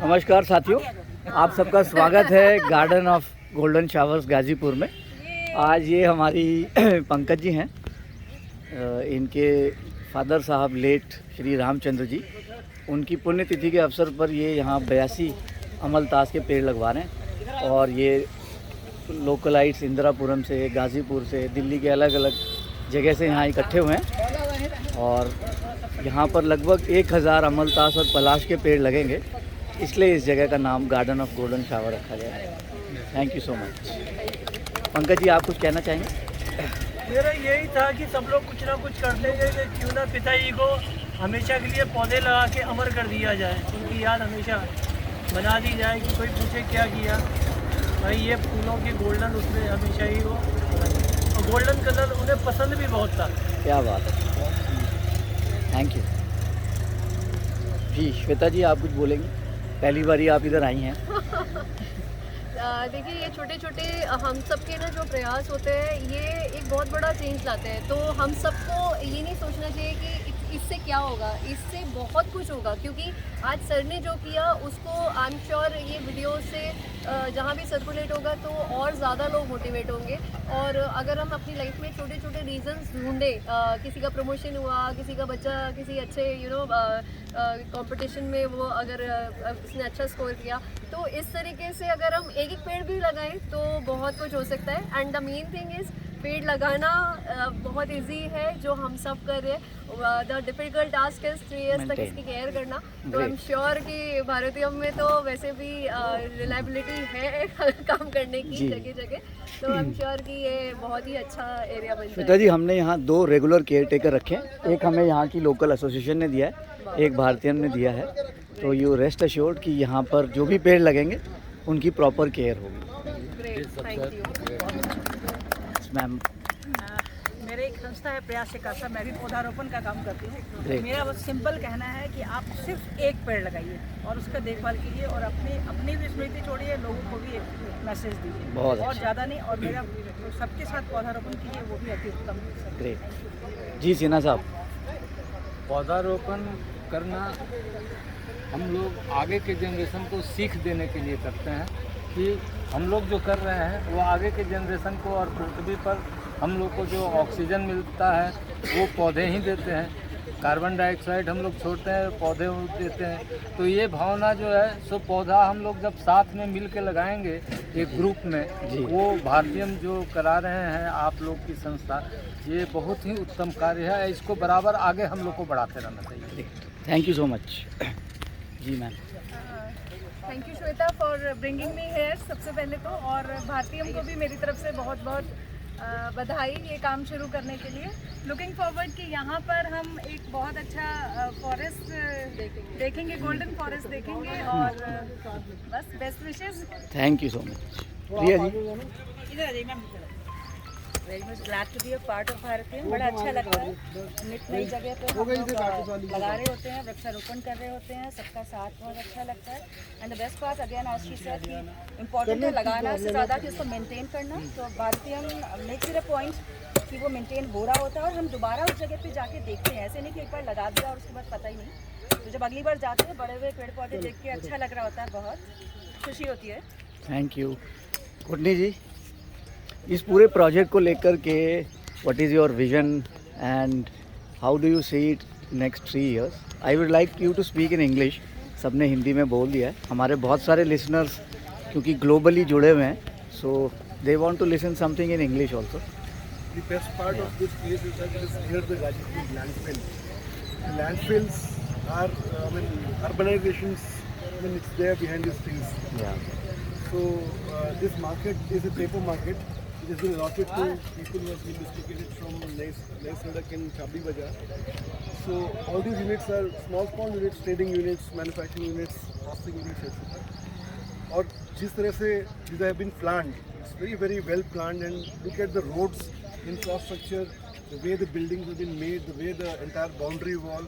नमस्कार साथियों, आप सबका स्वागत है garden of golden showers Ghazipur में। आज ये हमारी पंकज जी हैं, इनके फादर साहब लेट श्री रामचंद्र जी, उनकी पुण्यतिथि के अवसर पर ये यहाँ 82 अमलतास के पेड़ लगवा रहे हैं। और ये लोकलाइट्स इंदिरापुरम से, गाज़ीपुर से, दिल्ली के अलग अलग जगह से यहाँ इकट्ठे हुए हैं और यहाँ पर लगभग 1000 अमलतास और पलाश के पेड़ लगेंगे, इसलिए इस जगह का नाम गार्डन ऑफ गोल्डन शावर रखा गया है। Thank you so much. Pankaj ji, आप कुछ कहना चाहेंगे? मेरा यही था कि सब लोग कुछ ना कुछ कर लेंगे कि क्यों ना पिताजी को हमेशा के लिए पौधे लगा के अमर कर दिया जाए, उनकी याद हमेशा बना दी जाए कि कोई पूछे क्या किया भाई, ये फूलों की गोल्डन उसमें हमेशा ही हो। और गोल्डन कलर उन्हें पसंद भी बहुत था। क्या बात है, थैंक यू जी। श्वेता जी, आप कुछ बोलेंगी? पहली बारी आप इधर आई हैं। देखिए, ये छोटे छोटे हम सबके ना जो प्रयास होते हैं, ये एक बहुत बड़ा चेंज लाते हैं। तो हम सबको ये नहीं सोचना चाहिए कि इससे क्या होगा, इससे बहुत कुछ होगा। क्योंकि आज सर ने जो किया उसको आई एम श्योर ये वीडियो से जहाँ भी सर्कुलेट होगा तो और ज़्यादा लोग मोटिवेट होंगे। और अगर हम अपनी लाइफ में छोटे छोटे रीजंस ढूंढे, किसी का प्रमोशन हुआ, किसी का बच्चा किसी अच्छे कंपटीशन में वो अगर उसने अच्छा स्कोर किया, तो इस तरीके से अगर हम एक एक पेड़ भी लगाएं तो बहुत कुछ हो सकता है। And the main thing is पेड़ लगाना बहुत इजी है, जो हम सब कर रहे हैं। The difficult task is 3 years तक इसकी केयर करना। तो आई एम श्योर कि भारतीयम में तो वैसे भी रिलायबिलिटी है काम करने की जगह जगह। तो आई एम श्योर कि ये बहुत ही अच्छा एरिया बन श्वेता जी, हमने यहाँ 2 रेगुलर केयर टेकर रखे हैं। एक हमें यहाँ की लोकल एसोसिएशन ने दिया है, एक भारतीयम ने दिया है। तो यू रेस्ट अश्योर्ड कि यहाँ पर जो भी पेड़ लगेंगे उनकी प्रॉपर केयर होगी। Great, thank you ma'am. मेरे एक संस्था है प्रयास से कासा, मैं भी पौधारोपण का काम करती हूँ। मेरा बस सिंपल कहना है कि आप सिर्फ एक पेड़ लगाइए और उसका देखभाल कीजिए और अपनी भी स्मृति छोड़िए, लोगों को भी एक मैसेज दीजिए, बहुत और ज़्यादा नहीं। और मेरा सबके साथ पौधारोपण कीजिए, वो भी अति उत्तम। ग्रेट जी। सिन्हा साहब, पौधारोपण करना हम लोग आगे के जनरेशन को सीख देने के लिए करते हैं कि हम लोग जो कर रहे हैं वो आगे के जनरेशन को, और पृथ्वी पर हम लोग को जो ऑक्सीजन मिलता है वो पौधे ही देते हैं। कार्बन डाइऑक्साइड हम लोग छोड़ते हैं, पौधे देते हैं। तो ये भावना जो है सो पौधा हम लोग जब साथ में मिल के लगाएंगे एक ग्रुप में, वो भारतीयम जो करा रहे हैं आप लोग की संस्था, ये बहुत ही उत्तम कार्य है। इसको बराबर आगे हम लोग को बढ़ाते रहना चाहिए। Thank you so much ji. Ma'am, thank you Shweta for bringing me here सबसे पहले तो, और भारतीयम को भी मेरी तरफ से बहुत बहुत बधाई ये काम शुरू करने के लिए। लुकिंग फॉरवर्ड कि यहाँ पर हम एक बहुत अच्छा फॉरेस्ट देखेंगे, गोल्डन फॉरेस्ट देखेंगे। और बस best wishes. Thank you so much. Priya ji, इधर आ जाइए ma'am. Very much glad to be a part of Bharatiyam. बड़ा अच्छा लगता है नई जगह पे हम लोग लगा रहे होते हैं, वृक्षारोपण कर रहे होते हैं, सबका साथ बहुत अच्छा लगता है। And the best part again आज शी सेड कि इम्पॉर्टेंट है लगाना से ज़्यादा कि उसको मेंटेन करना। तो भारतीयम मेक्स इट अ पॉइंट कि वो मेंटेन हो रहा होता है और हम दोबारा उस जगह पे जाके देखते हैं। ऐसे नहीं कि एक बार लगा दिया और उसके बाद पता ही नहीं। तो जब अगली बार जाते हैं बड़े हुए पेड़ पौधे देख के अच्छा लग रहा होता है, बहुत खुशी होती है। Thank you. कुटनी जी, इस पूरे प्रोजेक्ट को लेकर के what is your vision and how do you see it next 3 years? I would like you to speak in English. सबने हिंदी में बोल दिया है, हमारे बहुत सारे लिसनर्स क्योंकि ग्लोबली जुड़े हुए हैं, so they want to listen something in English also. The best part of this place is that it is near the Gazipur landfill. The landfills are, urbanizations, it's there behind these trees. Yeah. So this market is a paper market. It has been allotted to people who have been dislocated from Nai Sadak and Chabri Bazaar. So all these units are small units, trading units, manufacturing units, processing units, etc. और जिस तरह से these have been planned, it's very well planned, and look at the roads, infrastructure, the way the buildings have been made, the way the entire boundary wall,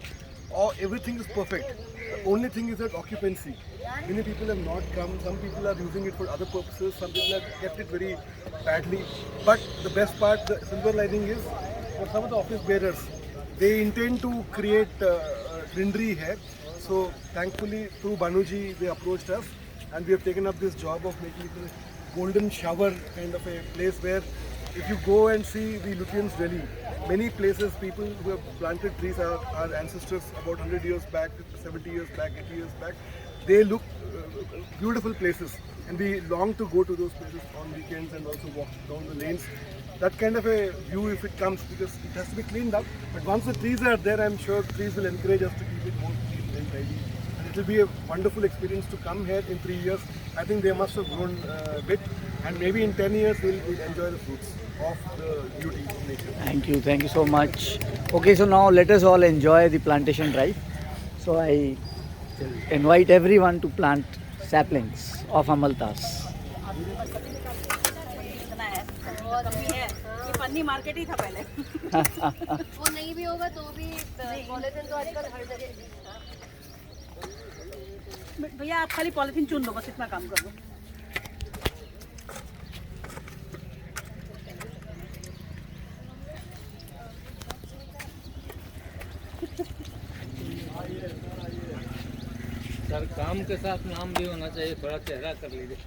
everything is perfect. The only thing is that occupancy. Many people have not come, some people are using it for other purposes, some people have kept it very badly. But the best part, the silver lining is for some of the office bearers. They intend to create greenery here. So thankfully through Banuji they approached us and we have taken up this job of making it a golden shower kind of a place where if you go and see the Lutyens Delhi, many places people who have planted trees are our ancestors about 100 years back, 70 years back, 80 years back. They look beautiful places and we long to go to those places on weekends and also walk down the lanes. That kind of a view if it comes, because it has to be cleaned up. But once the trees are there, I'm sure trees will encourage us to keep it more clean and tidy. And it will be a wonderful experience to come here in 3 years. I think they must have grown a bit, and maybe in 10 years we'll enjoy the fruits of the beauty of nature. Thank you so much. Okay, so now let us all enjoy the plantation drive. So I invite everyone to plant saplings of Amaltas. कमी है, ये पन्नी market ही था पहले। वो नहीं भी होगा तो भी पॉलिथीन तो आजकल हर जगह। भैया आप खाली पॉलिथीन चुन दो, बस इतना काम कर दो। सर काम के साथ नाम भी होना चाहिए, थोड़ा चेहरा कर लीजिए।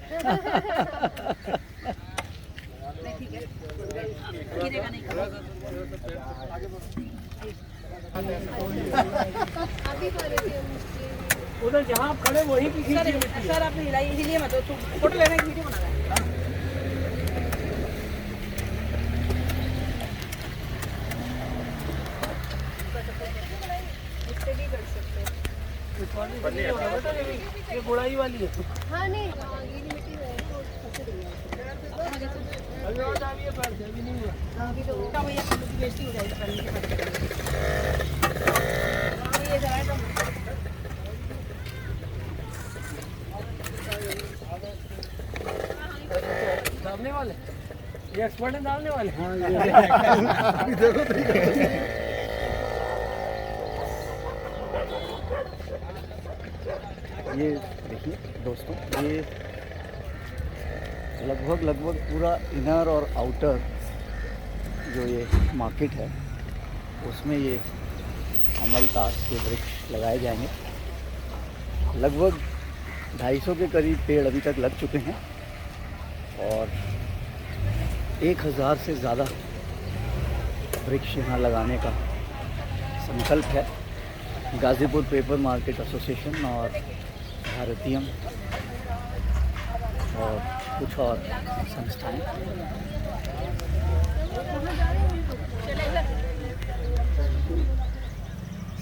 ठीक है, गिरेगा नहीं। अभी कर रहे थे उधर जहाँ आप खड़े वहीं की खींचिए। सर आप हिलिए मत, तो फोटो लेना है, वीडियो बनाना है। इससे भी कर सकते हैं। ये गुड़ाई वाली है। हाँ नहीं, गीली मिट्टी है तो अच्छे देंगे। अभी और डालिए पैर से, अभी नहीं हुआ। अभी तो भैया बेइज्जती हो जाएगी पन्नी के बाद। ये जरा तो डालने वाले, ये एक्सपर्ट है डालने वाले। हाँ अभी देखो ये देखिए दोस्तों, ये लगभग पूरा इनर और आउटर जो ये मार्केट है उसमें ये अमलतास के वृक्ष लगाए जाएंगे। लगभग 250 के करीब पेड़ अभी तक लग चुके हैं और 1000 से ज़्यादा वृक्ष यहाँ लगाने का संकल्प है। गाज़ीपुर पेपर मार्केट एसोसिएशन और भारतीयम और कुछ और संस्थाएं।